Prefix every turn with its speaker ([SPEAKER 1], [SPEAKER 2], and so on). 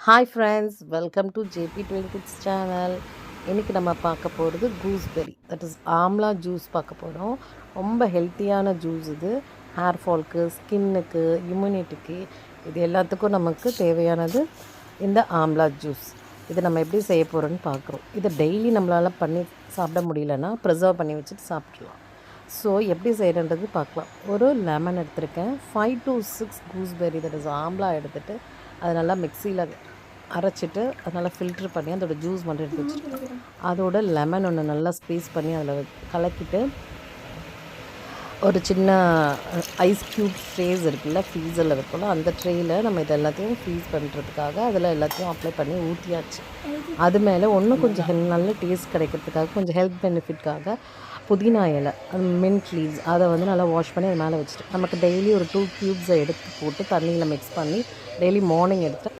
[SPEAKER 1] Hi friends, welcome to JP twin kids channel. இன்றைக்கி நம்ம பார்க்க போகிறது gooseberry, that is amla juice பார்க்க போகிறோம். ரொம்ப ஹெல்த்தியான ஜூஸ் இது. ஹேர் ஃபால்க்கு, ஸ்கின்னுக்கு, இம்யூனிட்டிக்கு, இது எல்லாத்துக்கும் நமக்கு தேவையானது இந்த ஆம்லா ஜூஸ். இது நம்ம எப்படி செய்ய போகிறோன்னு பார்க்குறோம். இதை டெய்லி நம்மளால் பண்ணி சாப்பிட முடியலன்னா ப்ரிசர்வ் பண்ணி வச்சுட்டு சாப்பிட்றலாம். ஸோ எப்படி செய்கிறன்றது பார்க்கலாம். ஒரு லெமன் எடுத்திருக்கேன், 5 to 6 gooseberry, that is amla எடுத்துகிட்டு அதை நல்லா மிக்சியில் அரைச்சிட்டு அதை நல்லா ஃபில்ட்ரு பண்ணி அதோட ஜூஸ் மட்டும் எடுத்து வச்சுருக்கேன். அதோட லெமன் ஒன்று நல்லா ஸ்க்வீஸ் பண்ணி அதில் கலக்கிட்டு ஒரு சின்ன ஐஸ் க்யூப் ட்ரேஸ் இருக்குல்ல, ஃப்ரீசரில் வைக்கல, அந்த ட்ரேயில் நம்ம இது எல்லாத்தையும் ஃப்ரீஸ் பண்ணுறதுக்காக அதில் எல்லாத்தையும் அப்ளை பண்ணி ஊற்றியாச்சு. அது மேலே ஒன்றும் கொஞ்சம் நல்ல டேஸ்ட் கிடைக்கிறதுக்காக, கொஞ்சம் ஹெல்த் பெனிஃபிட்காக புதினா இலை, மின்ட் லீவ்ஸ், அதை வந்து நல்லா வாஷ் பண்ணி அது மேலே வச்சுட்டு நமக்கு டெய்லி ஒரு 2 க்யூப்ஸை எடுத்து போட்டு தண்ணியில் மிக்ஸ் பண்ணி டெய்லி மார்னிங் எடுத்து